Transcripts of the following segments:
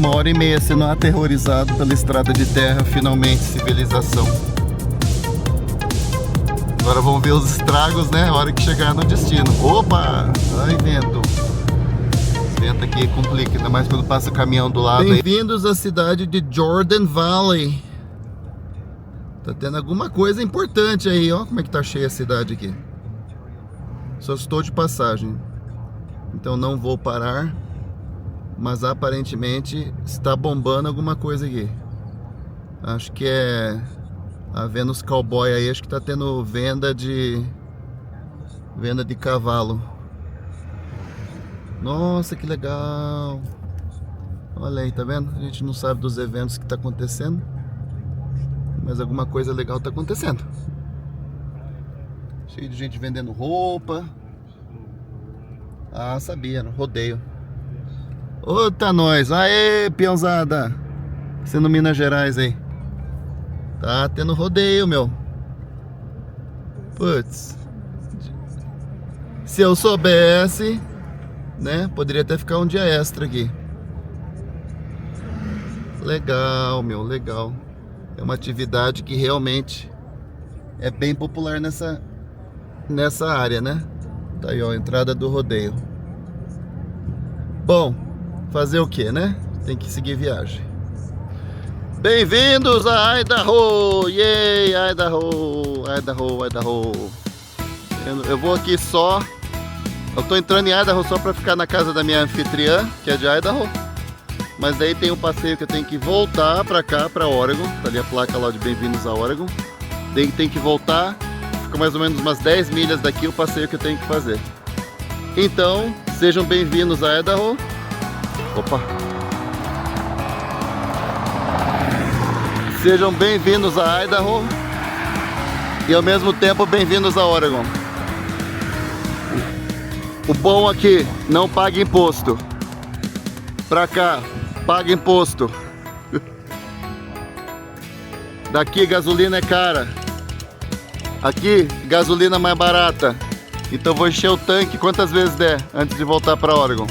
1h30 sendo aterrorizado pela estrada de terra, finalmente, civilização. Agora vamos ver os estragos, né? A hora que chegar no destino. Opa! Ai, vento. Esse vento aqui complica, ainda mais quando passa o caminhão do lado. Bem-vindos à cidade de Jordan Valley. Tá tendo alguma coisa importante aí, ó. Como é que tá cheia a cidade aqui. Só estou de passagem, então não vou parar. Mas aparentemente está bombando alguma coisa aqui. Acho que é a Venus Cowboy aí, acho que tá tendo venda de cavalo. Nossa, que legal. Olha aí, tá vendo? A gente não sabe dos eventos que tá acontecendo, mas alguma coisa legal tá acontecendo. Cheio de gente vendendo roupa. Ah, sabia, no rodeio. Ô, nós. Aê, peãozada. Sendo Minas Gerais aí. Tá tendo rodeio, meu. Putz. Se eu soubesse, né, poderia até ficar um dia extra aqui. Legal, meu, legal. É uma atividade que realmente é bem popular nessa área, né? Tá aí, ó, a entrada do rodeio. Bom, fazer o que, né? Tem que seguir viagem. Bem-vindos a Idaho! Yay, Idaho! Idaho, Idaho! Eu vou aqui só... Eu tô entrando em Idaho só pra ficar na casa da minha anfitriã, que é de Idaho. Mas daí tem um passeio que eu tenho que voltar pra cá, pra Oregon. Tá ali a placa lá de bem-vindos a Oregon. Daí tem que voltar. Fica mais ou menos umas 10 milhas daqui o passeio que eu tenho que fazer. Então, sejam bem-vindos a Idaho. Opa! Sejam bem-vindos a Idaho e ao mesmo tempo bem-vindos a Oregon. O bom aqui, não paga imposto. Pra cá, paga imposto. Daqui gasolina é cara. Aqui, gasolina mais barata. Então vou encher o tanque quantas vezes der antes de voltar para Oregon.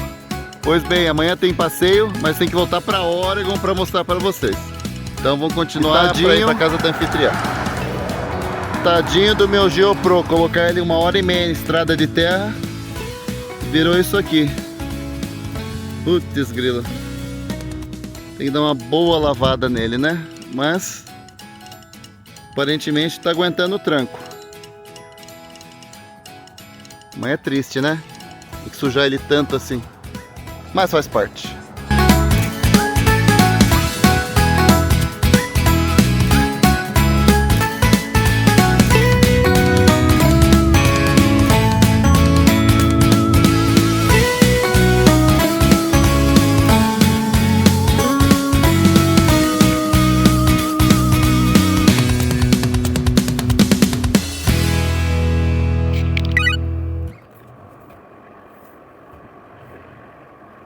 Pois bem, amanhã tem passeio, mas tem que voltar para Oregon para mostrar para vocês. Então vamos continuar para ir para casa da anfitriã. Tadinho do meu GeoPro, colocar ele 1h30 em estrada de terra, virou isso aqui. Putz grila. Tem que dar uma boa lavada nele, né? Mas aparentemente está aguentando o tranco. Mas é triste, né? Tem que sujar ele tanto assim. Mas faz parte.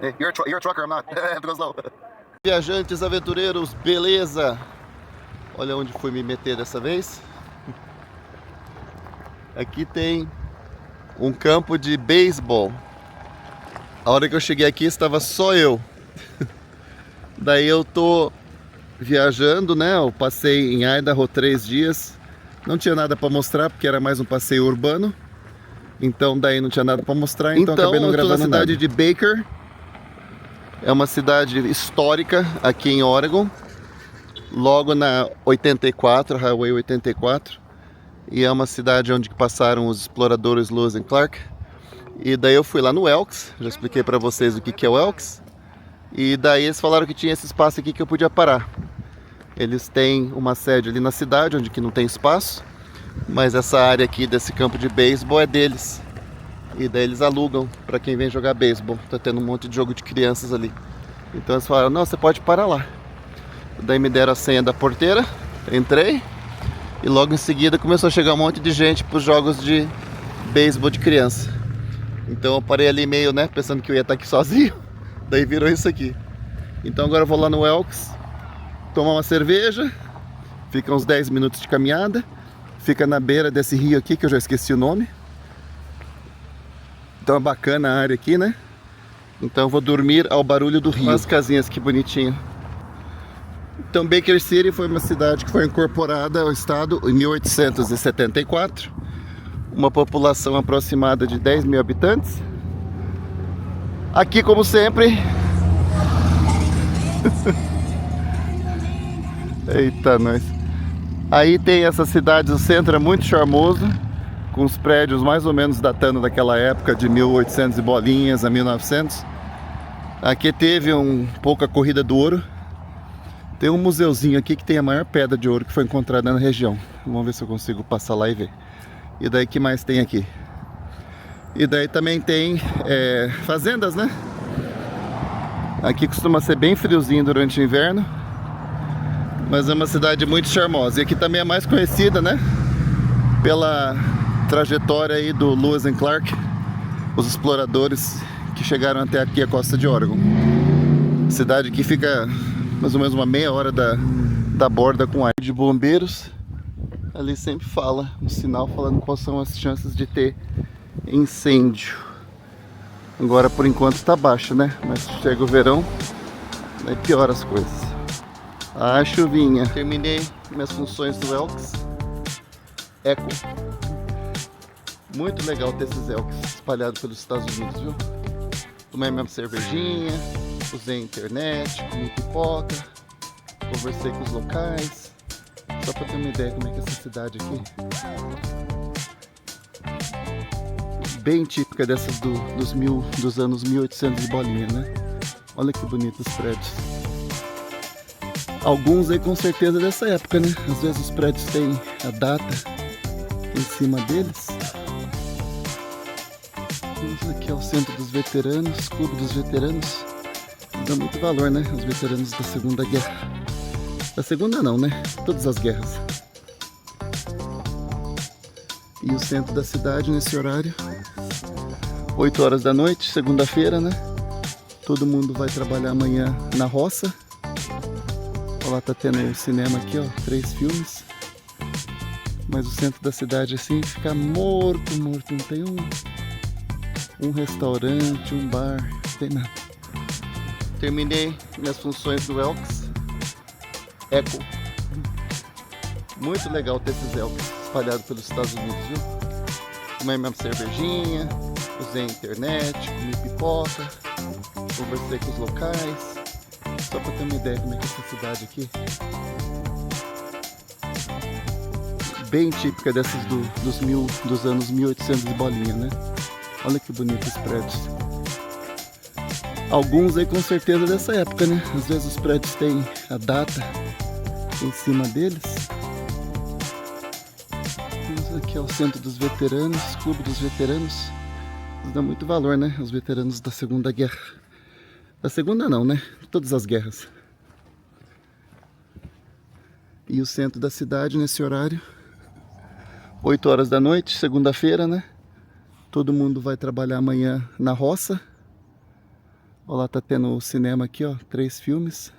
Hey, you're a trucker, I'm not. Go slow. Viajantes, aventureiros, beleza? Olha onde fui me meter dessa vez. Aqui tem um campo de beisebol. A hora que eu cheguei aqui estava só eu. Daí eu tô viajando, né? Eu passei em Idaho 3 dias. Não tinha nada para mostrar porque era mais um passeio urbano. Então daí não tinha nada para mostrar, então acabei não gravando nada. Na cidade de Baker. É uma cidade histórica aqui em Oregon, logo na 84, Highway 84. E é uma cidade onde passaram os exploradores Lewis and Clark. E daí eu fui lá no Elks, já expliquei para vocês o que é o Elks. E daí eles falaram que tinha esse espaço aqui que eu podia parar. Eles têm uma sede ali na cidade, onde que não tem espaço. Mas essa área aqui desse campo de beisebol é deles. E daí eles alugam para quem vem jogar beisebol. Tá tendo um monte de jogo de crianças ali. Então eles falaram, não, você pode parar lá. Daí me deram a senha da porteira, entrei. E logo em seguida começou a chegar um monte de gente para os jogos de beisebol de criança. Então eu parei ali meio, né, pensando que eu ia estar aqui sozinho. Daí virou isso aqui. Então agora eu vou lá no Elks, tomar uma cerveja. Fica uns 10 minutos de caminhada. Fica na beira desse rio aqui, que eu já esqueci o nome. Então é bacana a área aqui, né? Então eu vou dormir ao barulho do rio. Olha as casinhas que bonitinho. Então Baker City foi uma cidade que foi incorporada ao estado em 1874. Uma população aproximada de 10 mil habitantes. Aqui, como sempre... Eita, nós. Aí tem essa cidade, o centro é muito charmoso, com os prédios mais ou menos datando daquela época, de 1800 e bolinhas a 1900. Aqui teve um pouco a corrida do ouro. Tem um museuzinho aqui que tem a maior pedra de ouro que foi encontrada na região. Vamos ver se eu consigo passar lá e ver. E daí que mais tem aqui? E daí também tem fazendas, né? Aqui costuma ser bem friozinho durante o inverno, mas é uma cidade muito charmosa. E aqui também é mais conhecida, né? Pela trajetória aí do Lewis and Clark, os exploradores que chegaram até aqui a costa de Oregon. Cidade que fica mais ou menos uma meia hora da borda com ar. De bombeiros, ali sempre fala, um sinal falando quais são as chances de ter incêndio. Agora por enquanto está baixo, né? Mas chega o verão, aí piora as coisas. A chuvinha. Terminei minhas funções do Elks Eco. Muito legal ter esses Elks espalhados pelos Estados Unidos, viu? Tomei minha cervejinha, usei a internet, comi pipoca, conversei com os locais. Só para ter uma ideia como é que é essa cidade aqui. Bem típica dessas dos anos 1800 de bolinha, né? Olha que bonitos os prédios. Alguns aí com certeza dessa época, né? Às vezes os prédios têm a data em cima deles. Aqui é o Centro dos Veteranos, Clube dos Veteranos. Dá muito valor, né? Os veteranos da Segunda Guerra. Da Segunda não, né? Todas as guerras. E o centro da cidade nesse horário, 8 horas da noite, segunda-feira, né? Todo mundo vai trabalhar amanhã na roça. Olha lá, tá tendo um cinema aqui, ó, 3 filmes. Mas o centro da cidade assim fica morto. Não tem um restaurante, um bar, não tem nada. Terminei minhas funções do Elks Eco. Muito legal ter esses Elks espalhados pelos Estados Unidos, viu? Tomei minha cervejinha, usei a internet, comi pipoca, conversei com os locais. Só para ter uma ideia como é que é essa cidade aqui. Bem típica dessas dos anos 1800 de bolinha, né? Olha que bonitos os prédios. Alguns aí com certeza dessa época, né? Às vezes os prédios têm a data em cima deles. Aqui é o Centro dos Veteranos, Clube dos Veteranos. Dá muito valor, né? Os veteranos da Segunda Guerra. Da Segunda não, né? Todas as guerras. E o centro da cidade nesse horário, 8 horas da noite, segunda-feira, né? Todo mundo vai trabalhar amanhã na roça. Olha lá, tá tendo o cinema aqui, ó, 3 filmes.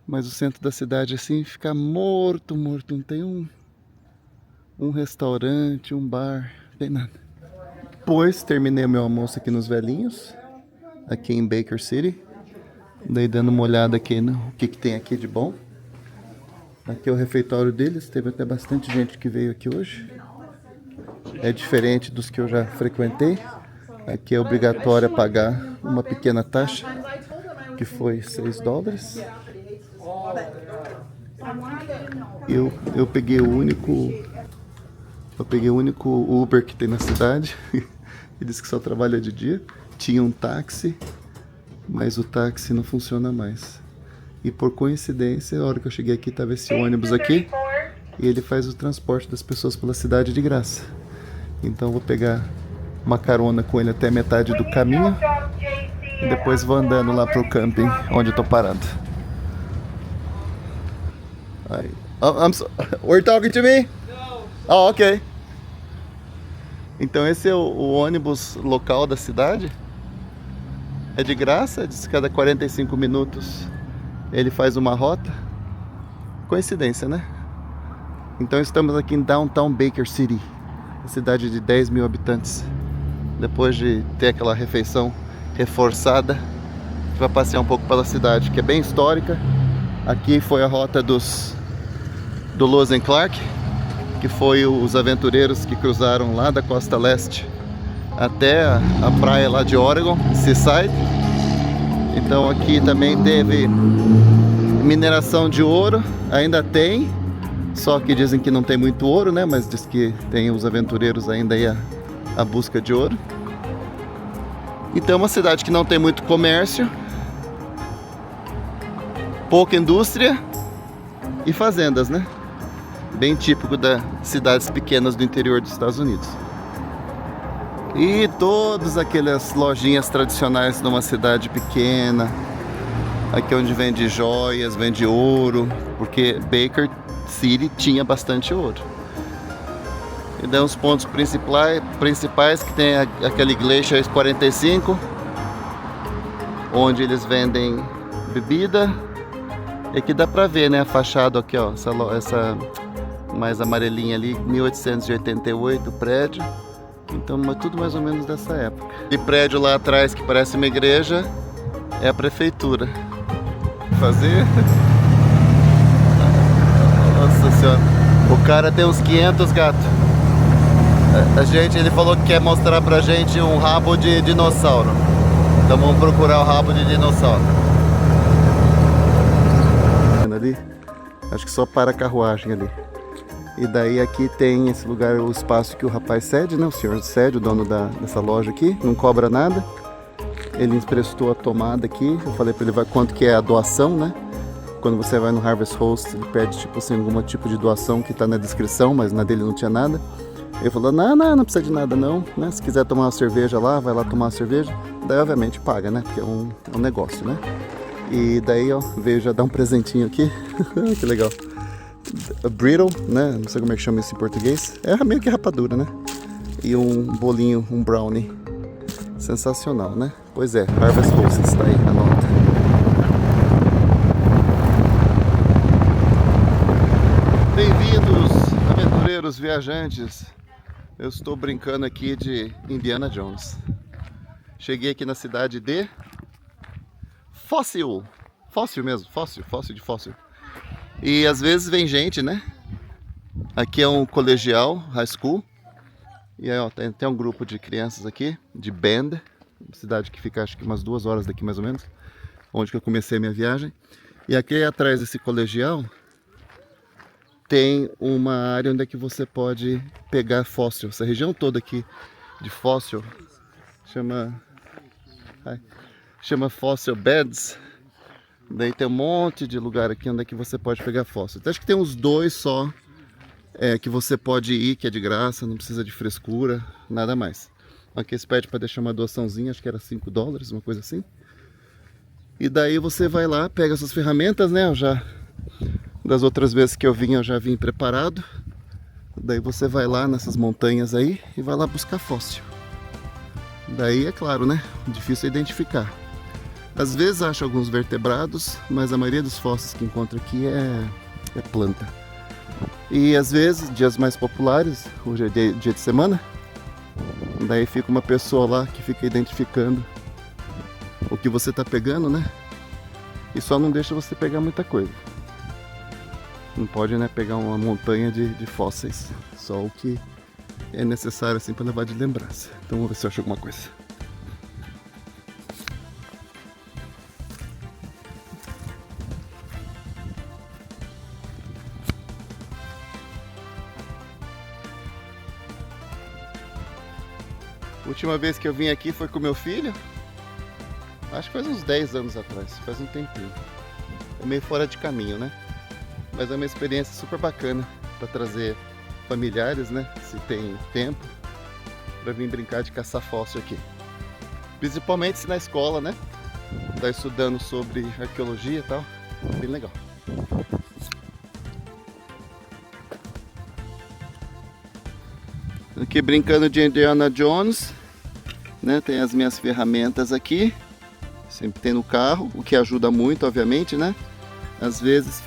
Mas o centro da cidade assim fica morto. Não tem um restaurante, um bar, não tem nada. Depois terminei o meu almoço aqui nos Velhinhos, aqui em Baker City. Daí dando uma olhada aqui no que tem aqui de bom. Aqui é o refeitório deles, teve até bastante gente que veio aqui hoje. É diferente dos que eu já frequentei. Aqui é obrigatório pagar uma pequena taxa, que foi $6. Eu peguei o único Uber que tem na cidade. Ele disse que só trabalha de dia. Tinha um táxi, mas o táxi não funciona mais. E por coincidência, a hora que eu cheguei aqui, estava esse ônibus aqui. E ele faz o transporte das pessoas pela cidade de graça. Então eu vou pegar uma carona com ele até metade do caminho. E depois vou andando lá pro camping, onde eu tô parado. We're talking to me? No. Oh, ok. Então esse é o ônibus local da cidade. É de graça, diz que cada 45 minutos ele faz uma rota. Coincidência, né? Então estamos aqui em Downtown Baker City, cidade de 10 mil habitantes. Depois de ter aquela refeição reforçada. A gente vai passear um pouco pela cidade, que é bem histórica. Aqui foi a rota do Lewis and Clark, que foi os aventureiros que cruzaram lá da costa leste até a praia lá de Oregon, Seaside. Então aqui também teve mineração de ouro, ainda tem, só que dizem que não tem muito ouro, né? Mas diz que tem os aventureiros ainda aí a busca de ouro. Então é uma cidade que não tem muito comércio, pouca indústria e fazendas, né? Bem típico das cidades pequenas do interior dos Estados Unidos. E todas aquelas lojinhas tradicionais de uma cidade pequena. Aqui onde vende joias, vende ouro, porque Baker City tinha bastante ouro. E daí os pontos principais que tem aquele Glacier 45, onde eles vendem bebida. E aqui dá pra ver, né, a fachada aqui, ó, essa mais amarelinha ali, 1888 o prédio. Então é tudo mais ou menos dessa época. E prédio lá atrás que parece uma igreja é a prefeitura. Fazer. Nossa senhora. O cara tem uns 500 gatos. Ele falou que quer mostrar pra gente um rabo de dinossauro. Então vamos procurar o rabo de dinossauro. Ali, acho que só para a carruagem ali. E daí aqui tem esse lugar, o espaço que o rapaz cede, né? O senhor cede, o dono dessa loja aqui, não cobra nada. Ele emprestou a tomada aqui, eu falei pra ele quanto que é a doação, né? Quando você vai no Harvest Host, ele pede tipo assim, algum tipo de doação que tá na descrição, mas na dele não tinha nada. Ele falou, não precisa de nada não, né? Se quiser tomar uma cerveja lá, vai lá tomar uma cerveja. Daí obviamente paga, né? Porque é um negócio, né? E daí, ó, veio já dar um presentinho aqui. Que legal. A brittle, né? Não sei como é que chama isso em português. É meio que rapadura, né? E um bolinho, um brownie. Sensacional, né? Pois é, Harvest Hosts, tá aí, anota. Bem-vindos, aventureiros, viajantes. Eu estou brincando aqui de Indiana Jones. Cheguei aqui na cidade de Fóssil mesmo, fóssil de fóssil. E às vezes vem gente, né? Aqui é um colegial, high school. E aí, ó, tem um grupo de crianças aqui, de Bend, cidade que fica acho que umas 2 horas daqui mais ou menos, onde que eu comecei a minha viagem. E aqui atrás desse colegial tem uma área onde é que você pode pegar fóssil. Essa região toda aqui de fóssil chama Fossil Beds. Daí tem um monte de lugar aqui onde é que você pode pegar fóssil. Então, acho que tem uns 2 só que você pode ir, que é de graça, não precisa de frescura, nada mais. Aqui eles pedem para deixar uma doaçãozinha, acho que era $5, uma coisa assim. E daí você vai lá, pega suas ferramentas, né? Das outras vezes que eu já vim preparado. Daí você vai lá nessas montanhas aí e vai lá buscar fóssil. Daí é claro, né? Difícil identificar. Às vezes acha alguns vertebrados, mas a maioria dos fósseis que encontra aqui é planta. E às vezes, dias mais populares, hoje é dia de semana, daí fica uma pessoa lá que fica identificando o que você está pegando, né? E só não deixa você pegar muita coisa. Não pode, né, pegar uma montanha de fósseis, só o que é necessário assim para levar de lembrança. Então vamos ver se eu acho alguma coisa. A última vez que eu vim aqui foi com meu filho. Acho que faz uns 10 anos atrás, faz um tempinho. É meio fora de caminho, né? Mas é uma experiência super bacana para trazer familiares, né? Se tem tempo, para vir brincar de caçar fóssil aqui. Principalmente se na escola, né? Tá estudando sobre arqueologia e tal. Bem legal. Aqui brincando de Indiana Jones, né? Tem as minhas ferramentas aqui. Sempre tem no carro, o que ajuda muito, obviamente, né? Às vezes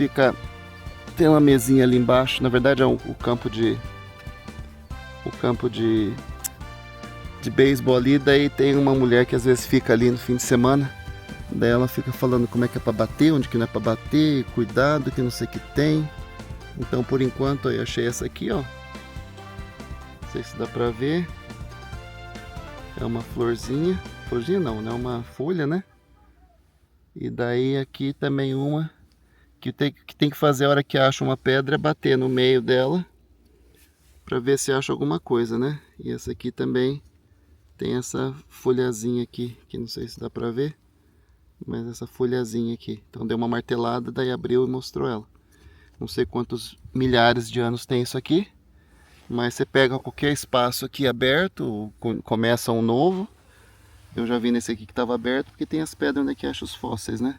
tem uma mesinha ali embaixo, na verdade é o campo de de beisebol ali, daí tem uma mulher que às vezes fica ali no fim de semana, daí ela fica falando como é que é pra bater, onde que não é pra bater, cuidado que não sei o que tem. Então por enquanto eu achei essa aqui, ó. Não sei se dá pra ver. É uma florzinha. Florzinha não, né? Uma folha, né? E daí aqui também uma que tem que fazer a hora que acha uma pedra é bater no meio dela pra ver se acha alguma coisa, né? E essa aqui também tem essa folhazinha aqui, que não sei se dá pra ver, mas essa folhazinha aqui. Então deu uma martelada, daí abriu e mostrou ela. Não sei quantos milhares de anos tem isso aqui, mas você pega qualquer espaço aqui aberto, começa um novo. Eu já vi nesse aqui que estava aberto, porque tem as pedras onde é que acha os fósseis, né?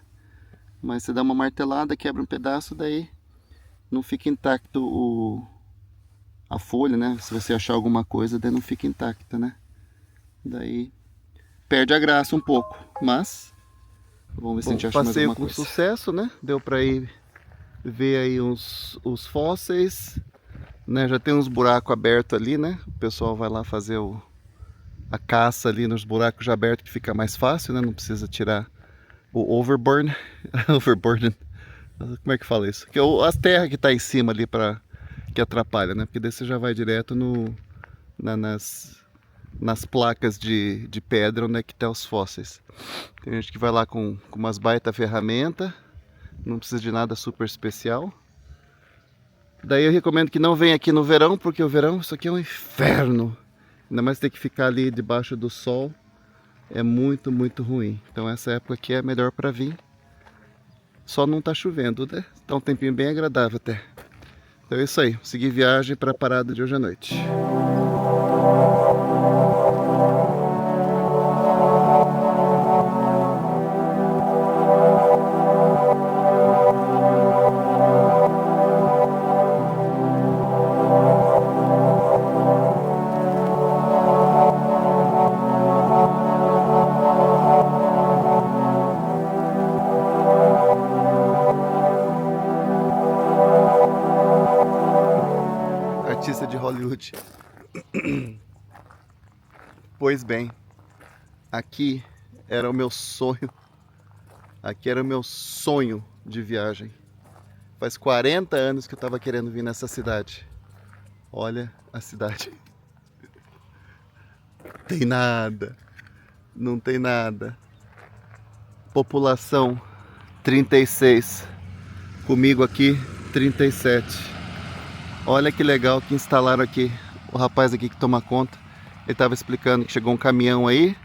Mas você dá uma martelada, quebra um pedaço, daí não fica intacto a folha, né? Se você achar alguma coisa, daí não fica intacta, né? Daí perde a graça um pouco, mas vamos ver se a gente acha mais alguma coisa. Passeio com sucesso, né? Deu para ir ver aí os fósseis, né? Já tem uns buracos abertos ali, né? O pessoal vai lá fazer a caça ali nos buracos já abertos, que fica mais fácil, né? Não precisa tirar o overburn. Overburden. Como é que fala isso? Que é as terras que tá em cima ali que atrapalha, né? Porque daí você já vai direto nas placas de pedra onde é que tá os fósseis. Tem gente que vai lá com umas baita ferramenta. Não precisa de nada super especial. Daí eu recomendo que não venha aqui no verão, porque o verão, isso aqui é um inferno. Ainda mais ter que ficar ali debaixo do sol. É muito, muito ruim. Então essa época aqui é melhor para vir. Só não tá chovendo, né? Tá um tempinho bem agradável até. Então é isso aí. Seguir viagem para a parada de hoje à noite. Artista de Hollywood. Pois bem, aqui era o meu sonho. Aqui era o meu sonho de viagem. Faz 40 anos que eu estava querendo vir nessa cidade. Olha a cidade. Tem nada. Não tem nada. População 36. Comigo aqui 37. Olha que legal que instalaram aqui. O rapaz aqui que toma conta, ele estava explicando que chegou um caminhão aí,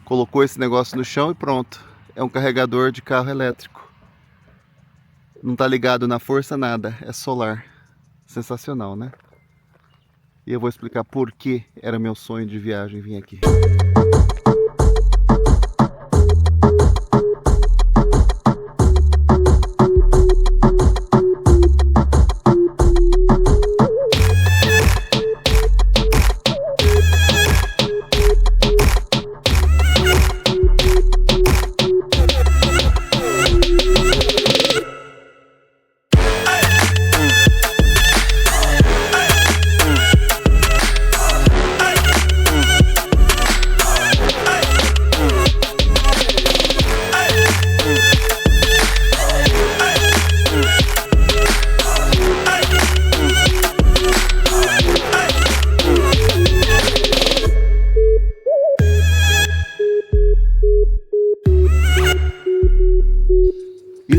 colocou esse negócio no chão e pronto. É um carregador de carro elétrico. Não está ligado na força nada, é solar. Sensacional, né? E eu vou explicar por que era meu sonho de viagem vir aqui.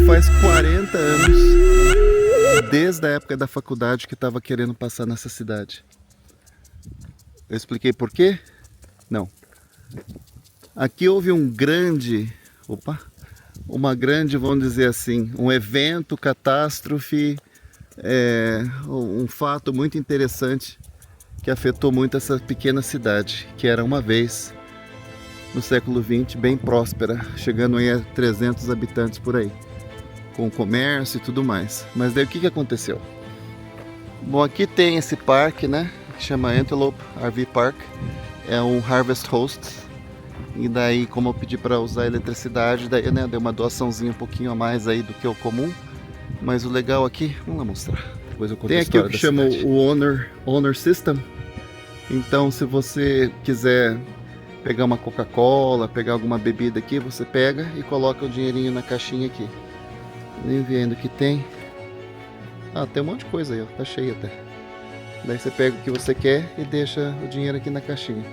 Faz 40 anos, desde a época da faculdade, que eu estava querendo passar nessa cidade. Eu expliquei por quê? Não. Aqui houve vamos dizer assim, um evento, catástrofe, um fato muito interessante que afetou muito essa pequena cidade, que era uma vez, no século XX, bem próspera, chegando aí a 300 habitantes por aí, com comércio e tudo mais. Mas daí o que aconteceu? Bom, aqui tem esse parque, né, que chama Antelope RV Park, é um Harvest Host, e daí como eu pedi para usar eletricidade, daí, né, deu uma doaçãozinha um pouquinho a mais aí do que o comum, mas o legal aqui, vamos lá mostrar, depois eu conto a história da cidade. Tem aqui o que chama o Honor System, então se você quiser pegar uma Coca-Cola, pegar alguma bebida aqui, você pega e coloca o dinheirinho na caixinha aqui. Nem vendo o que tem. Ah, tem um monte de coisa aí, ó. Tá cheio até. Daí você pega o que você quer e deixa o dinheiro aqui na caixinha.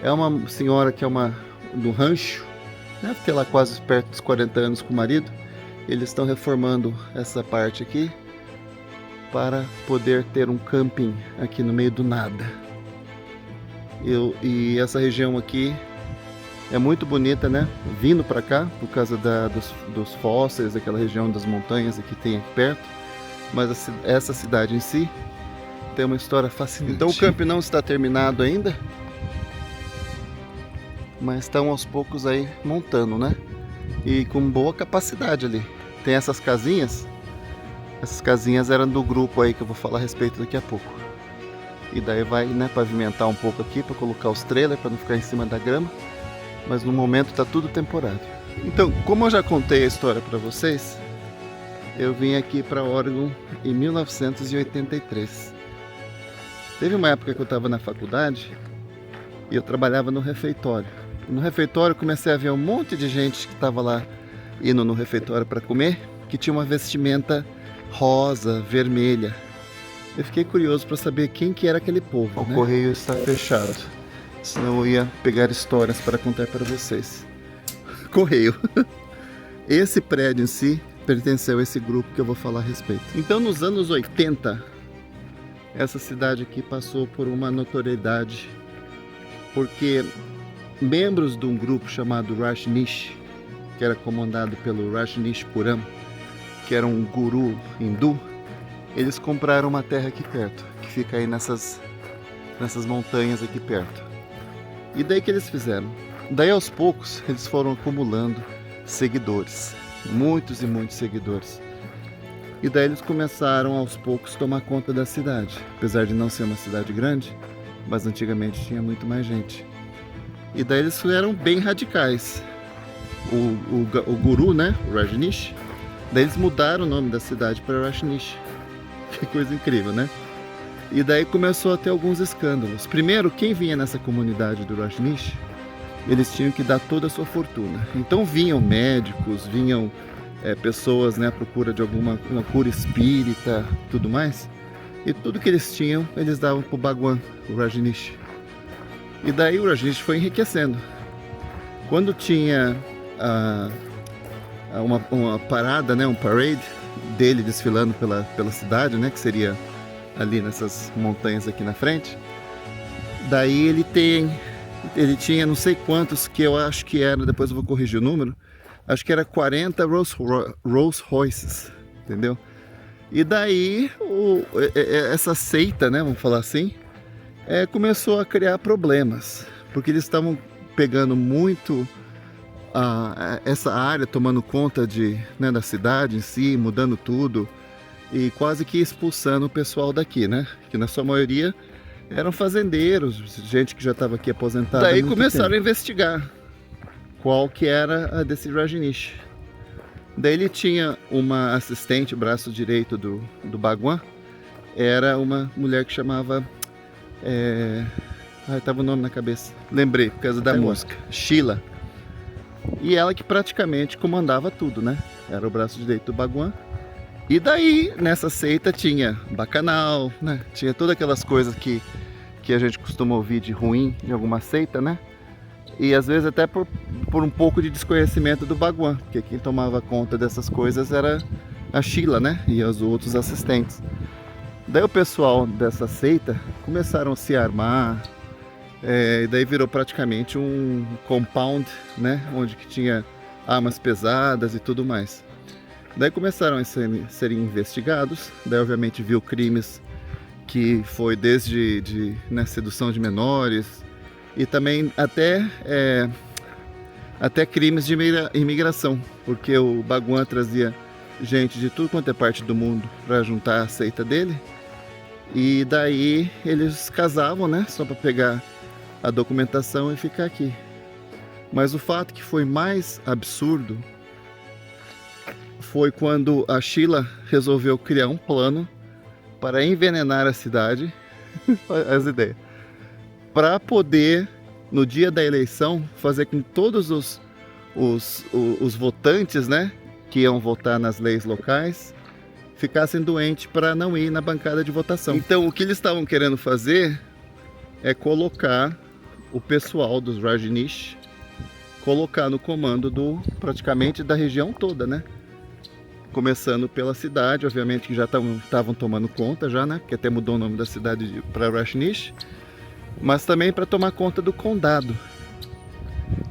É uma senhora que é do rancho. Deve ter lá quase perto dos 40 anos com o marido. Eles estão reformando essa parte aqui para poder ter um camping aqui no meio do nada. E essa região aqui é muito bonita, né? Vindo para cá por causa dos fósseis, daquela região das montanhas que tem aqui perto. Mas essa cidade em si tem uma história fascinante. Então o camping não está terminado ainda, mas estão aos poucos aí montando, né? E com boa capacidade ali. Tem essas casinhas. Essas casinhas eram do grupo aí que eu vou falar a respeito daqui a pouco. E daí vai, né, pavimentar um pouco aqui para colocar os trailers para não ficar em cima da grama. Mas no momento tá tudo temporário. Então, como eu já contei a história para vocês, eu vim aqui para Oregon em 1983. Teve uma época que eu estava na faculdade e eu trabalhava no refeitório. No refeitório eu comecei a ver um monte de gente que estava lá indo no refeitório para comer, que tinha uma vestimenta rosa, vermelha. Eu fiquei curioso para saber quem que era aquele povo. O correio está fechado, senão eu ia pegar histórias para contar para vocês. Correio. Esse prédio em si pertenceu a esse grupo que eu vou falar a respeito. Então, nos anos 80, essa cidade aqui passou por uma notoriedade, porque membros de um grupo chamado Rajneesh, que era comandado pelo Rajneeshpuram, que era um guru hindu, eles compraram uma terra aqui perto, que fica aí nessas montanhas aqui perto. E daí que eles fizeram? Daí aos poucos eles foram acumulando seguidores, muitos e muitos seguidores. E daí eles começaram aos poucos a tomar conta da cidade, apesar de não ser uma cidade grande, mas antigamente tinha muito mais gente. E daí eles eram bem radicais. O guru, né, o Rajneesh, daí eles mudaram o nome da cidade para Rajneesh. Que coisa incrível, né? E daí começou a ter alguns escândalos. Primeiro, quem vinha nessa comunidade do Rajneesh, eles tinham que dar toda a sua fortuna. Então vinham médicos, vinham pessoas, né, à procura de uma cura espírita, tudo mais. E tudo que eles tinham, eles davam para o Bhagwan, o Rajneesh. E daí o Rajneesh foi enriquecendo. Quando tinha uma parada, né, um parade dele desfilando pela cidade, né, que seria ali nessas montanhas aqui na frente, daí ele tinha não sei quantos, que eu acho que era, depois eu vou corrigir o número, acho que era 40 Rolls Royces, entendeu? E daí essa seita, né, vamos falar assim, começou a criar problemas, porque eles estavam pegando muito essa área, tomando conta né, da cidade em si, mudando tudo e quase que expulsando o pessoal daqui, né? Que na sua maioria eram fazendeiros, gente que já estava aqui aposentada. Daí começaram a investigar qual que era a desse Rajneesh. Daí ele tinha uma assistente, braço direito do Bhagwan, era uma mulher que chamava... tava o nome na cabeça. Lembrei, por causa da música. Sheila. E ela que praticamente comandava tudo, né? Era o braço direito do Bhagwan. E daí, nessa seita, tinha bacanal, né? Tinha todas aquelas coisas que a gente costuma ouvir de ruim em alguma seita, né? E às vezes até por um pouco de desconhecimento do Bhagwan, porque quem tomava conta dessas coisas era a Sheila, né? E os outros assistentes. Daí o pessoal dessa seita começaram a se armar, e daí virou praticamente um compound, né? Onde que tinha armas pesadas e tudo mais. Daí começaram a serem investigados, daí obviamente viu crimes que foi desde né, sedução de menores e também até crimes de imigração, porque o Bhagwan trazia gente de tudo quanto é parte do mundo para juntar a seita dele, e daí eles casavam, né, só para pegar a documentação e ficar aqui. Mas o fato que foi mais absurdo foi quando a Sheila resolveu criar um plano para envenenar a cidade, as ideias, para poder no dia da eleição, fazer com que todos os votantes, né, que iam votar nas leis locais, ficassem doentes para não ir na bancada de votação. Então, o que eles estavam querendo fazer é colocar o pessoal dos Rajneesh, colocar no comando praticamente da região toda, né? Começando pela cidade, obviamente que já estavam tomando conta já, né? Que até mudou o nome da cidade para Rajneesh, mas também para tomar conta do condado.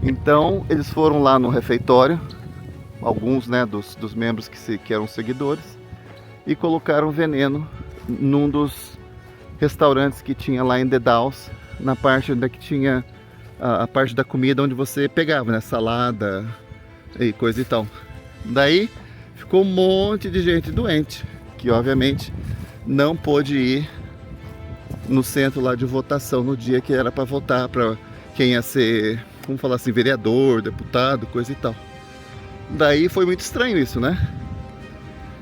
Então eles foram lá no refeitório, alguns, né, dos membros que eram seguidores, e colocaram veneno num dos restaurantes que tinha lá em The Dalles, na parte onde que tinha a parte da comida onde você pegava, né, salada e coisa e tal. Daí ficou um monte de gente doente, que obviamente não pôde ir no centro lá de votação no dia que era para votar para quem ia ser, vamos falar assim, vereador, deputado, coisa e tal. Daí foi muito estranho isso, né?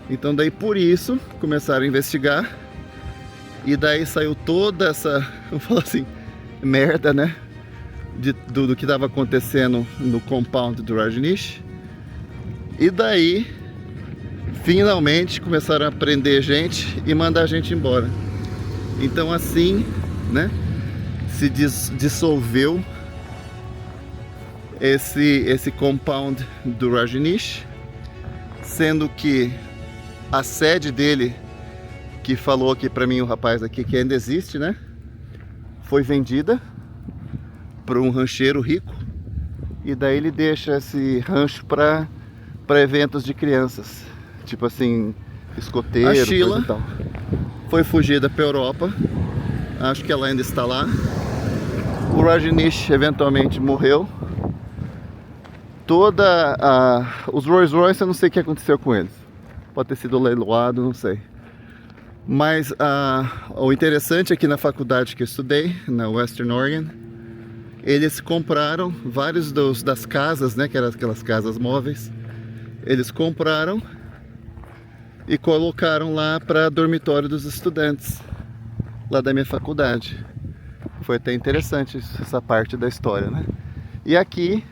Então daí por isso começaram a investigar, e daí saiu toda essa, vamos falar assim, merda, né? Do que estava acontecendo no compound do Rajneesh. E daí finalmente começaram a prender gente e mandar a gente embora. Então assim, né, se dissolveu esse compound do Rajneesh, sendo que a sede dele, que falou aqui pra mim o rapaz aqui, que ainda existe, né, foi vendida para um rancheiro rico, e daí ele deixa esse rancho para eventos de crianças, tipo assim, escoteiro, a Sheila coisa e tal. Foi fugida para Europa, acho que ela ainda está lá. O Rajneesh eventualmente morreu. Os Rolls Royce, eu não sei o que aconteceu com eles, pode ter sido leiloado, não sei. Mas o interessante aqui na faculdade que eu estudei, na Western Oregon, eles compraram vários das casas, né, que eram aquelas casas móveis, eles compraram e colocaram lá para dormitório dos estudantes lá da minha faculdade. Foi até interessante essa parte da história, né? E aqui,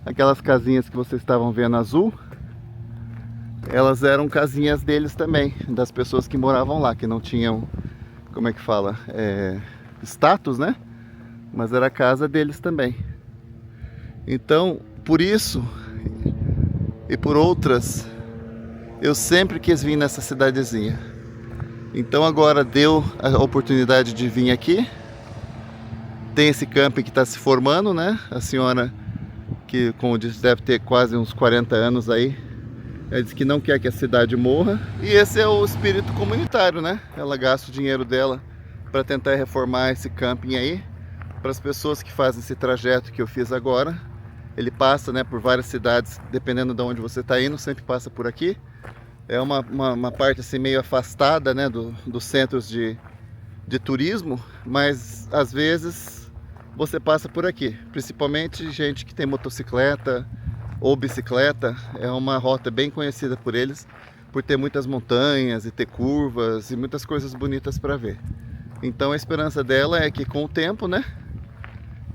aquelas casinhas que vocês estavam vendo azul, elas eram casinhas deles também, das pessoas que moravam lá, que não tinham, como é que fala, status, né? Mas era a casa deles também. Então, por isso e por outras, eu sempre quis vir nessa cidadezinha. Então agora deu a oportunidade de vir aqui. Tem esse camping que está se formando, né? A senhora, que como eu disse, deve ter quase uns 40 anos aí, ela disse que não quer que a cidade morra. E esse é o espírito comunitário, né? Ela gasta o dinheiro dela para tentar reformar esse camping aí, para as pessoas que fazem esse trajeto que eu fiz agora. Ele passa, né, por várias cidades, dependendo de onde você está indo, sempre passa por aqui. É uma parte assim meio afastada, né, dos centros de turismo, mas às vezes você passa por aqui. Principalmente gente que tem motocicleta ou bicicleta, é uma rota bem conhecida por eles, por ter muitas montanhas e ter curvas e muitas coisas bonitas para ver. Então a esperança dela é que com o tempo, né,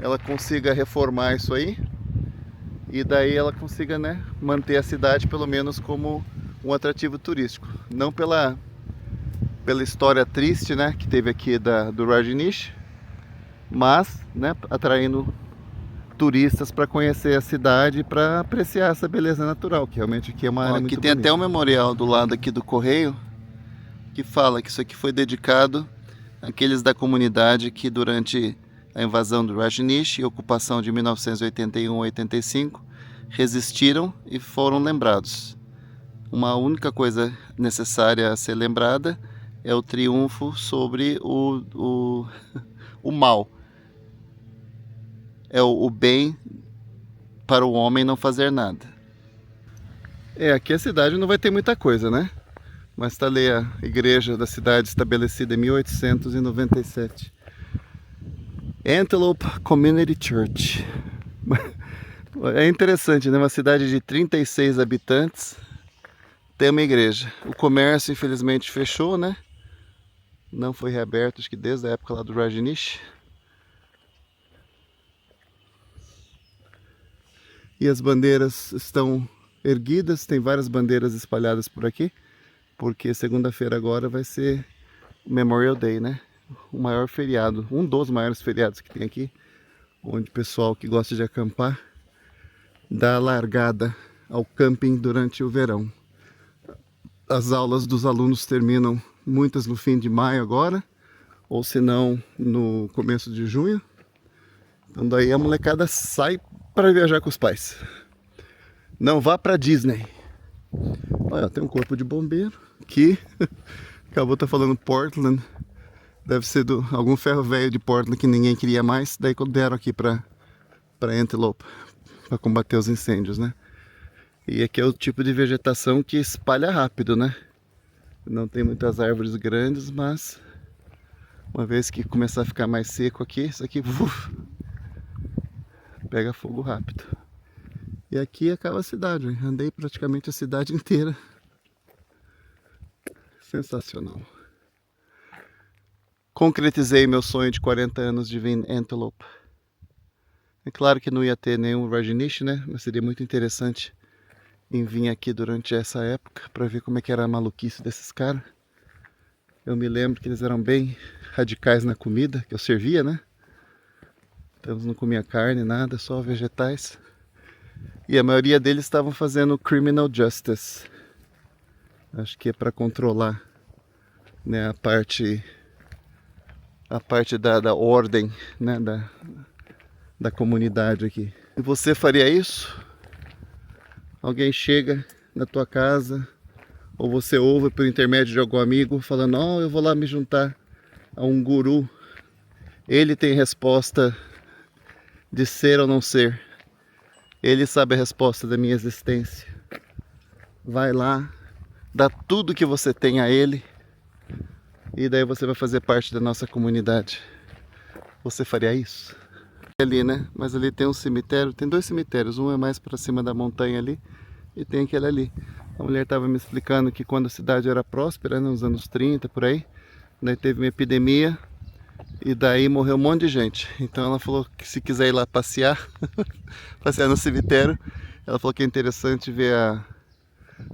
ela consiga reformar isso aí, e daí ela consiga, né, manter a cidade pelo menos como um atrativo turístico. Não pela história triste, né, que teve aqui do Rajneesh, mas, né, atraindo turistas para conhecer a cidade e para apreciar essa beleza natural, que realmente aqui é uma área muito bonita. Aqui tem até um memorial do lado aqui do correio que fala que isso aqui foi dedicado àqueles da comunidade que durante a invasão do Rajneesh e ocupação de 1981-85 resistiram e foram lembrados. Uma única coisa necessária a ser lembrada é o triunfo sobre o mal. É o bem para o homem não fazer nada. Aqui a cidade não vai ter muita coisa, né? Mas está ali a igreja da cidade, estabelecida em 1897. Antelope Community Church. É interessante, né? Uma cidade de 36 habitantes tem uma igreja. O comércio infelizmente fechou, né? Não foi reaberto, acho que desde a época lá do Rajneesh. e as bandeiras estão erguidas, tem várias bandeiras espalhadas por aqui, porque segunda-feira agora vai ser Memorial Day, né? O maior feriado, um dos maiores feriados que tem aqui, onde o pessoal que gosta de acampar dá largada ao camping durante o verão. As aulas dos alunos terminam muitas no fim de maio agora, ou se não no começo de junho. Então daí a molecada sai para viajar com os pais. Não vá para Disney. Olha, tem um corpo de bombeiro aqui. Acabou tá falando Portland. Deve ser algum ferro velho de Portland que ninguém queria mais. Daí deram aqui para Antelope, para combater os incêndios, né? E aqui é o tipo de vegetação que espalha rápido, né? Não tem muitas árvores grandes, mas uma vez que começar a ficar mais seco aqui, isso aqui pega fogo rápido. E aqui acaba a cidade, hein? Andei praticamente a cidade inteira. Sensacional. Concretizei meu sonho de 40 anos de vir em Antelope. É claro que não ia ter nenhum Rajneesh, né? Mas seria muito interessante em vir aqui durante essa época para ver como é que era a maluquice desses caras. Eu me lembro que eles eram bem radicais na comida que eu servia, né? Então eles não comiam carne, nada, só vegetais. E a maioria deles estavam fazendo criminal justice. Acho que é para controlar, né, a parte da ordem, né, da comunidade aqui. E você faria isso? Alguém chega na tua casa, ou você ouve por intermédio de algum amigo falando: "Oh, eu vou lá me juntar a um guru. Ele tem resposta de ser ou não ser. Ele sabe a resposta da minha existência." Vai lá, dá tudo que você tem a ele, e daí você vai fazer parte da nossa comunidade. Você faria isso? Ali, né? Mas ali tem um cemitério, tem dois cemitérios, um é mais para cima da montanha ali e tem aquele ali. A mulher estava me explicando que quando a cidade era próspera, né, nos anos 30 por aí, daí teve uma epidemia e daí morreu um monte de gente. Então ela falou que se quiser ir lá passear, passear no cemitério, ela falou que é interessante ver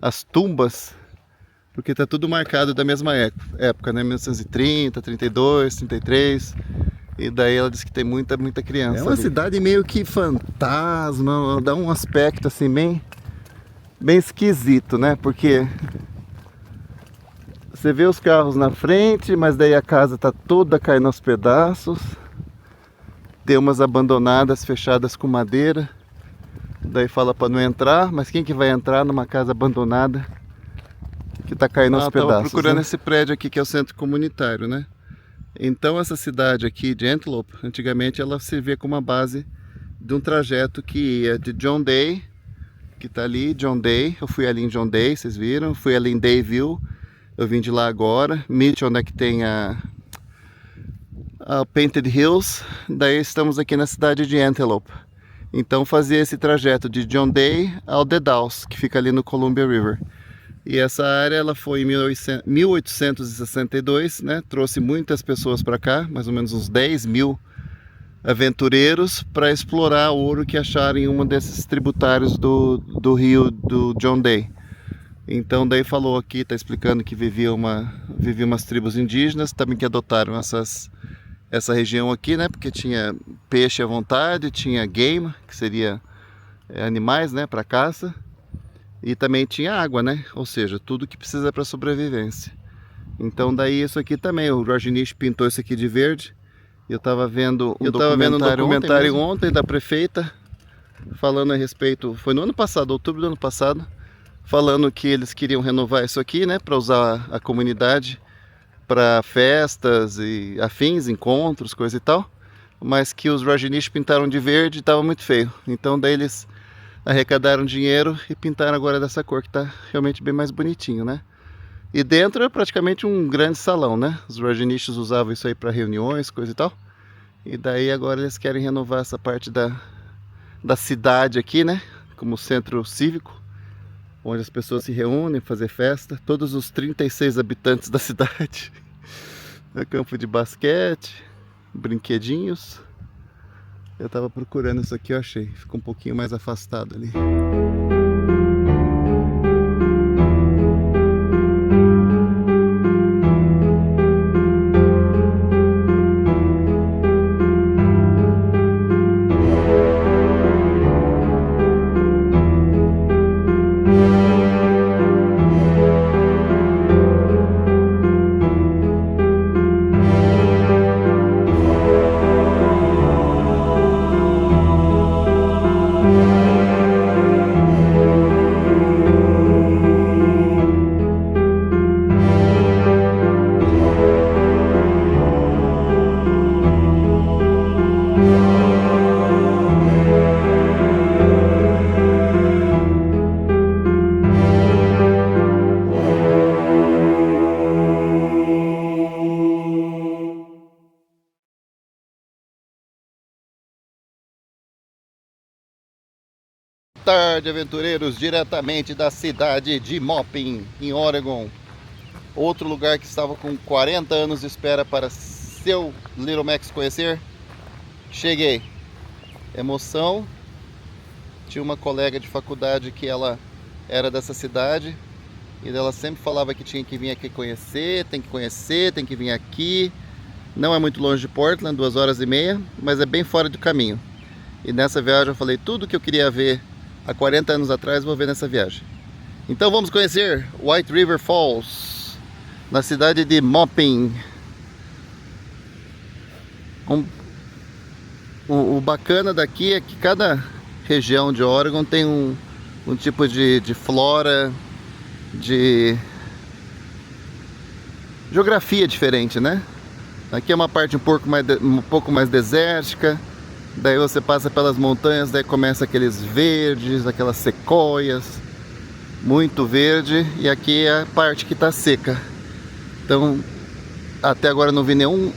as tumbas, porque tá tudo marcado da mesma época, né? 1930, 32, 33. E daí ela disse que tem muita criança. É uma ali. Cidade meio que fantasma, dá um aspecto assim bem esquisito, né? Porque você vê os carros na frente, mas daí a casa tá toda caindo aos pedaços. Tem umas abandonadas, fechadas com madeira. Daí fala para não entrar, mas quem que vai entrar numa casa abandonada que tá caindo aos pedaços? Eu tava procurando, né, esse prédio aqui que é o centro comunitário, né? Então essa cidade aqui de Antelope, antigamente ela servia como uma base de um trajeto que ia de John Day, que tá ali, John Day. Eu fui ali em John Day, vocês viram? Fui ali em Dayville, eu vim de lá agora. Mitchell, onde é que tem a Painted Hills. Daí estamos aqui na cidade de Antelope. Então fazia esse trajeto de John Day ao The Dalles, que fica ali no Columbia River. E essa área ela foi em 1862, né? Trouxe muitas pessoas para cá, mais ou menos uns 10 mil aventureiros para explorar o ouro que acharam em um desses tributários do rio do John Day. Então daí falou aqui, está explicando que viviam umas tribos indígenas também que adotaram essa região aqui, né? Porque tinha peixe à vontade, tinha game, que seria animais, né, para caça. E também tinha água, né? Ou seja, tudo que precisa para sobrevivência. Então daí isso aqui também, o Rajneesh pintou isso aqui de verde. Eu estava vendo um documentário ontem da prefeita falando a respeito, foi no ano passado, outubro do ano passado, falando que eles queriam renovar isso aqui, né, para usar a comunidade para festas e afins, encontros, coisa e tal, mas que os Rajneesh pintaram de verde e estava muito feio. Então daí eles arrecadaram dinheiro e pintaram agora dessa cor, que está realmente bem mais bonitinho, né? E dentro é praticamente um grande salão, né? Os Rajneeshs usavam isso aí para reuniões, coisa e tal. E daí agora eles querem renovar essa parte da cidade aqui, né? Como centro cívico, onde as pessoas se reúnem, fazer festa. Todos os 36 habitantes da cidade. Campo de basquete, brinquedinhos. Eu tava procurando isso aqui, eu achei. Ficou um pouquinho mais afastado ali. Boa tarde, aventureiros, diretamente da cidade de Maupin, em Oregon. Outro lugar que estava com 40 anos de espera para seu Little Max conhecer. Cheguei. Emoção. Tinha uma colega de faculdade que ela era dessa cidade e ela sempre falava que tinha que vir aqui conhecer, tem que vir aqui. Não é muito longe de Portland, 2h30, mas é bem fora do caminho. E nessa viagem eu falei tudo que eu queria ver há 40 anos atrás, vou ver nessa viagem. Então vamos conhecer White River Falls, na cidade de Maupin. O bacana daqui é que cada região de Oregon tem um tipo de flora, de geografia diferente, né? Aqui é uma parte um pouco mais desértica. Daí você passa pelas montanhas, daí começa aqueles verdes, aquelas sequoias, muito verde, e aqui é a parte que está seca. Então, até agora não vi nenhum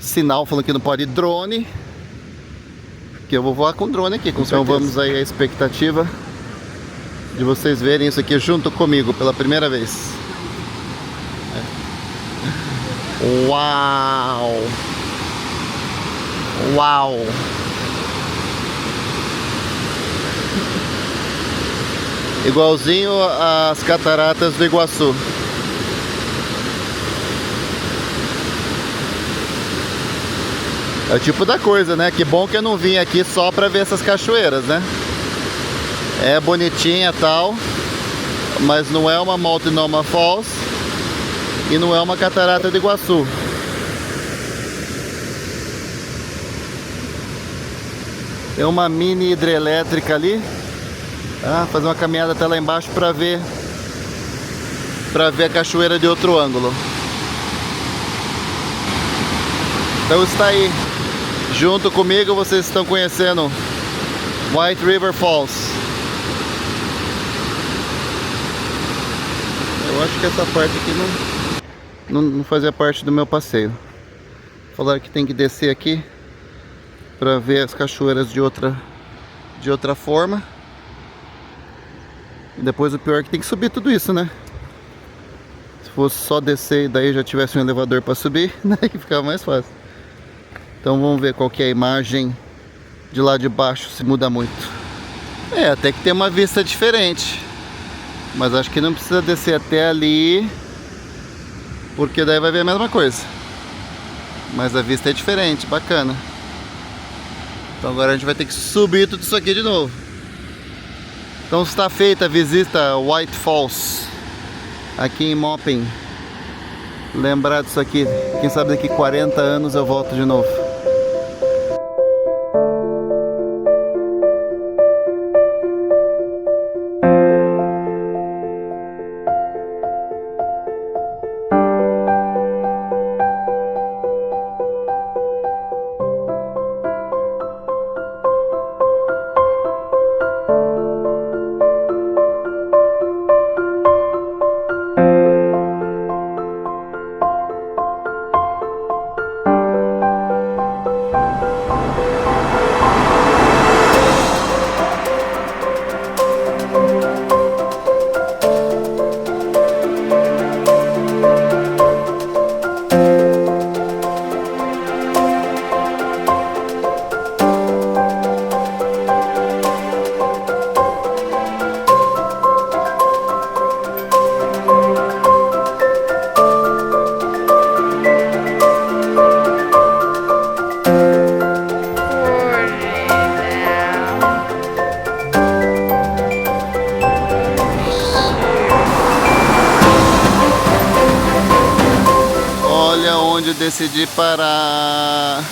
sinal falando que não pode ir drone, que eu vou voar com drone aqui, com certeza. Então vamos aí à expectativa de vocês verem isso aqui junto comigo pela primeira vez. Uau! Uau! Igualzinho às cataratas do Iguaçu. É o tipo da coisa, né? Que bom que eu não vim aqui só pra ver essas cachoeiras, né? É bonitinha e tal, mas não é uma Multnomah Falls e não é uma catarata do Iguaçu. Tem uma mini hidrelétrica ali. Fazer uma caminhada até lá embaixo para ver a cachoeira de outro ângulo. Então está aí. Junto comigo vocês estão conhecendo White River Falls. Eu acho que essa parte aqui não fazia parte do meu passeio. Falaram que tem que descer aqui para ver as cachoeiras de outra forma. E depois o pior é que tem que subir tudo isso, né? Se fosse só descer e daí já tivesse um elevador para subir, daí ficava mais fácil. Então vamos ver qual que é a imagem de lá de baixo, se muda muito. Até que tem uma vista diferente. Mas acho que não precisa descer até ali, porque daí vai ver a mesma coisa. Mas a vista é diferente, bacana. Então agora a gente vai ter que subir tudo isso aqui de novo. Então está feita a visita a White Falls aqui em Maupin. Lembrar disso aqui, quem sabe daqui 40 anos eu volto de novo. olha onde eu decidi parar.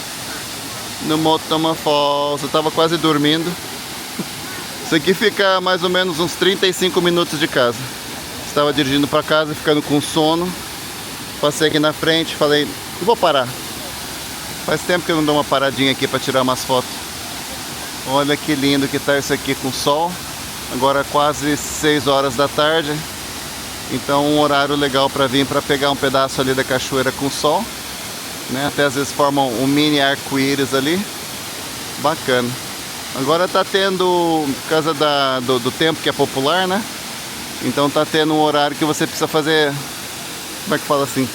No Multnomah Falls. Eu tava quase dormindo. Isso aqui fica mais ou menos uns 35 minutos de casa. Estava dirigindo para casa, ficando com sono. Passei aqui na frente, falei, vou parar. Faz tempo que eu não dou uma paradinha aqui para tirar umas fotos. Olha que lindo que tá isso aqui com sol. Agora quase 6 horas da tarde. Então um horário legal para vir para pegar um pedaço ali da cachoeira com sol, né? Até às vezes formam um mini arco-íris ali. Bacana. Agora tá tendo, por causa do tempo que é popular, né? Então tá tendo um horário que você precisa fazer, como é que fala assim,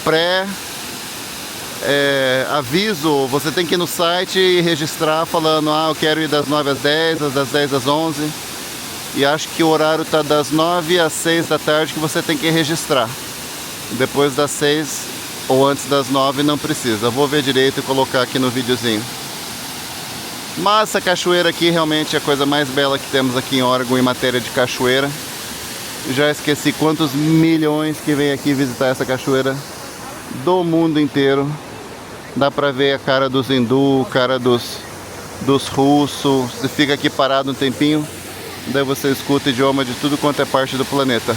aviso. Você tem que ir no site e registrar falando, eu quero ir das 9 às 10, das 10 às 11. E acho que o horário tá das 9 às 6 da tarde que você tem que registrar. Depois das 6 ou antes das 9 não precisa. Eu vou ver direito e colocar aqui no videozinho. Mas essa cachoeira aqui realmente é a coisa mais bela que temos aqui em Oregon em matéria de cachoeira. Já esqueci quantos milhões que vem aqui visitar essa cachoeira do mundo inteiro. Dá pra ver a cara dos hindus, cara dos russos. Você fica aqui parado um tempinho, daí você escuta o idioma de tudo quanto é parte do planeta.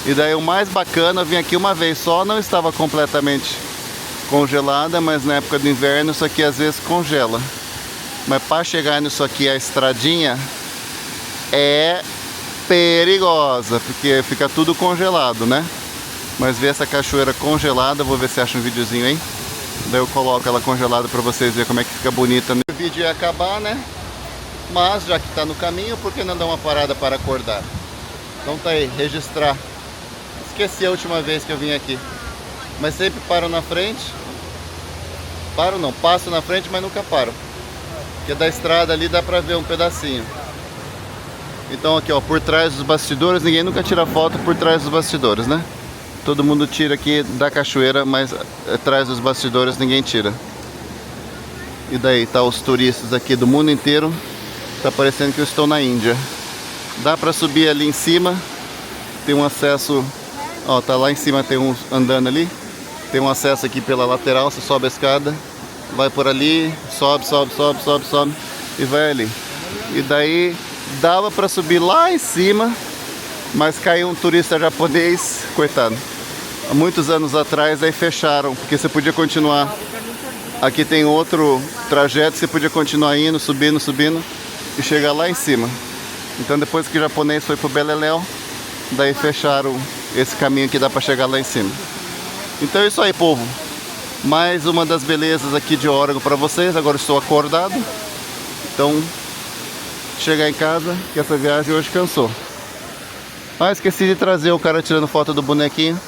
E daí o mais bacana, eu vim aqui uma vez só, não estava completamente congelada, mas na época do inverno isso aqui às vezes congela. Mas para chegar nisso aqui, a estradinha é perigosa, porque fica tudo congelado, né? Mas ver essa cachoeira congelada, vou ver se acha um videozinho aí. Daí eu coloco ela congelada para vocês verem como é que fica bonita. O vídeo ia acabar, né? Mas já que tá no caminho, por que não dar uma parada para acordar? Então tá aí, registrar. Esqueci a última vez que eu vim aqui. Mas sempre paro na frente. Paro não, passo na frente, mas nunca paro. Porque da estrada ali dá pra ver um pedacinho. Então aqui ó, por trás dos bastidores, ninguém nunca tira foto por trás dos bastidores, né? Todo mundo tira aqui da cachoeira, mas atrás dos bastidores ninguém tira. E daí tá os turistas aqui do mundo inteiro. Tá parecendo que eu estou na Índia. Dá pra subir ali em cima. Tem um acesso, ó, tá lá em cima, tem um andando ali. Tem um acesso aqui pela lateral, você sobe a escada. Vai por ali, sobe e vai ali. E daí dava pra subir lá em cima, mas caiu um turista japonês, coitado. Há muitos anos atrás aí fecharam, porque você podia continuar. Aqui tem outro trajeto, você podia continuar indo, subindo e chegar lá em cima. Então depois que o japonês foi pro Beleléu, daí fecharam esse caminho que dá pra chegar lá em cima. Então é isso aí, povo. Mais uma das belezas aqui de Oregon para vocês. Agora estou acordado. Então, chegar em casa, que essa viagem hoje cansou. Esqueci de trazer o cara tirando foto do bonequinho.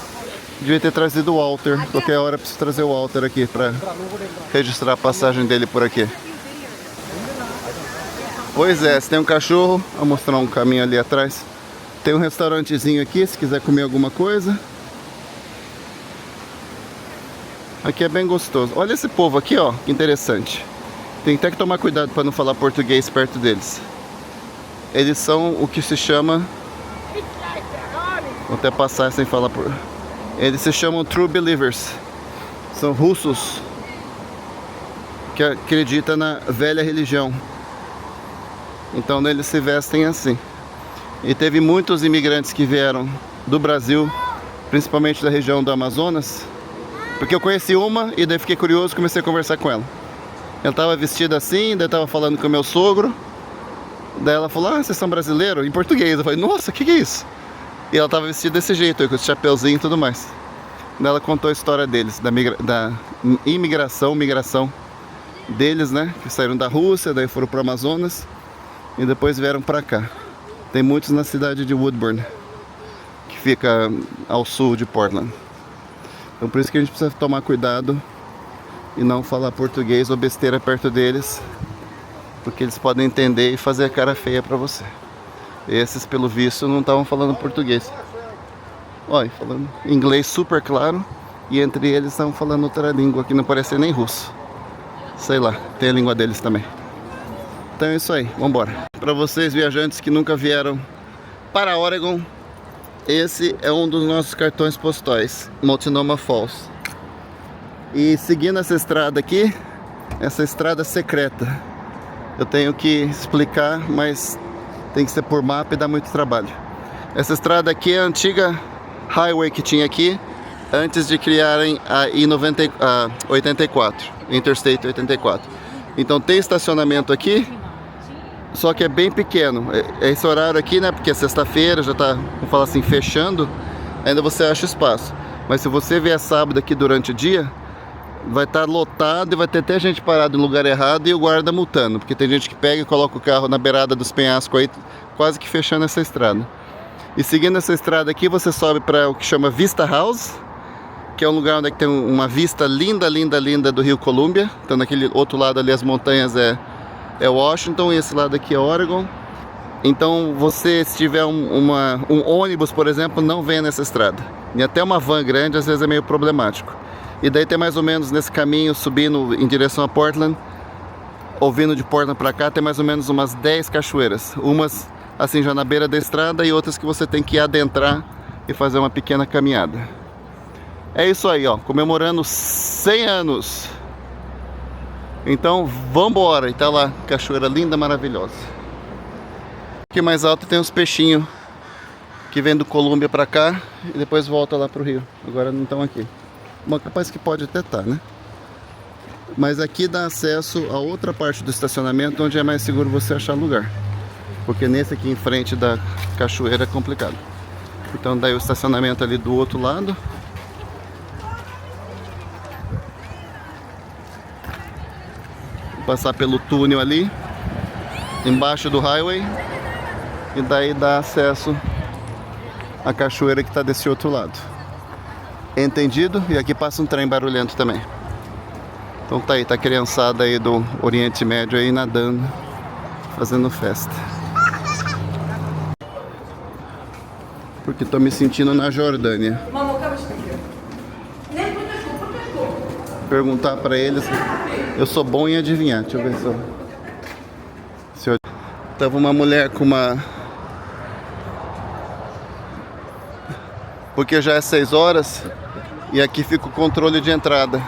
Devia ter trazido o Walter. Qualquer hora eu preciso trazer o Walter aqui para registrar a passagem dele por aqui. Pois é, se tem um cachorro, vou mostrar um caminho ali atrás. Tem um restaurantezinho aqui, se quiser comer alguma coisa. Aqui é bem gostoso. Olha esse povo aqui, ó, que interessante. Tem até que tomar cuidado para não falar português perto deles. Eles são o que se chama... Vou até passar sem falar por... Eles se chamam True Believers. São russos que acreditam na velha religião. Então eles se vestem assim. E teve muitos imigrantes que vieram do Brasil, principalmente da região do Amazonas. Porque eu conheci uma e daí fiquei curioso e comecei a conversar com ela. Ela estava vestida assim, daí estava falando com o meu sogro. Daí ela falou, vocês são brasileiros? Em português. Eu falei, nossa, o que é isso? E ela estava vestida desse jeito, com esse chapeuzinho e tudo mais. Daí ela contou a história deles, da migração deles, né? Que saíram da Rússia, daí foram para o Amazonas e depois vieram para cá. Tem muitos na cidade de Woodburn, que fica ao sul de Portland. Então por isso que a gente precisa tomar cuidado e não falar português ou besteira perto deles, porque eles podem entender e fazer a cara feia pra você. Esses, pelo visto, não estavam falando português. Olha, falando inglês super claro, e entre eles estavam falando outra língua que não parecia nem russo. Sei lá, tem a língua deles também. Então é isso aí, vambora. Para vocês viajantes que nunca vieram para Oregon, esse é um dos nossos cartões postais, Multnomah Falls. E seguindo essa estrada aqui, essa estrada secreta, eu tenho que explicar, mas tem que ser por mapa e dá muito trabalho. Essa estrada aqui é a antiga highway que tinha aqui antes de criarem a I-84, Interstate 84. Então tem estacionamento aqui, só que é bem pequeno. Esse horário aqui, né, porque é sexta-feira, já tá, vamos falar assim, fechando, ainda você acha espaço. Mas se você vier sábado aqui durante o dia, vai estar lotado e vai ter até gente parada no lugar errado e o guarda multando, porque tem gente que pega e coloca o carro na beirada dos penhascos aí, quase que fechando essa estrada. E seguindo essa estrada aqui, você sobe para o que chama Vista House, que é um lugar onde tem uma vista linda, linda, linda do Rio Columbia. Então naquele outro lado ali as montanhas é Washington e esse lado aqui é Oregon. Então você, se tiver um ônibus, por exemplo, não venha nessa estrada. E até uma van grande às vezes é meio problemático. E daí tem mais ou menos nesse caminho, subindo em direção a Portland, ou vindo de Portland para cá, tem mais ou menos umas 10 cachoeiras. Umas assim já na beira da estrada e outras que você tem que adentrar e fazer uma pequena caminhada. É isso aí, ó, comemorando 100 anos. Então vambora, e tá lá, cachoeira linda, maravilhosa. Aqui mais alto tem uns peixinhos que vem do Colômbia pra cá e depois volta lá pro rio. Agora não estão aqui. Bom, capaz que pode até estar, né? Mas aqui dá acesso a outra parte do estacionamento onde é mais seguro você achar lugar. Porque nesse aqui em frente da cachoeira é complicado. Então daí o estacionamento ali do outro lado. Passar pelo túnel ali, embaixo do highway, e daí dá acesso à cachoeira que está desse outro lado. Entendido? E aqui passa um trem barulhento também. Então tá aí, tá a criançada aí do Oriente Médio aí nadando, fazendo festa. Porque tô me sentindo na Jordânia. Perguntar pra eles. Eu sou bom em adivinhar. Deixa eu ver se eu... Tava uma mulher com uma... Porque já é 6 horas e aqui fica o controle de entrada.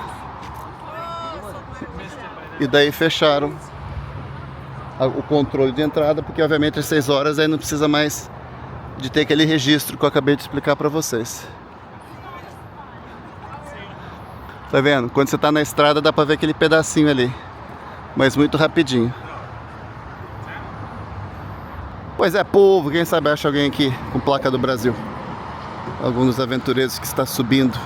E daí fecharam o controle de entrada, porque obviamente às 6 horas aí não precisa mais de ter aquele registro que eu acabei de explicar pra vocês. Tá vendo? Quando você tá na estrada dá pra ver aquele pedacinho ali, mas muito rapidinho. Pois é, povo, quem sabe acha alguém aqui com placa do Brasil. Alguns dos aventureiros que está subindo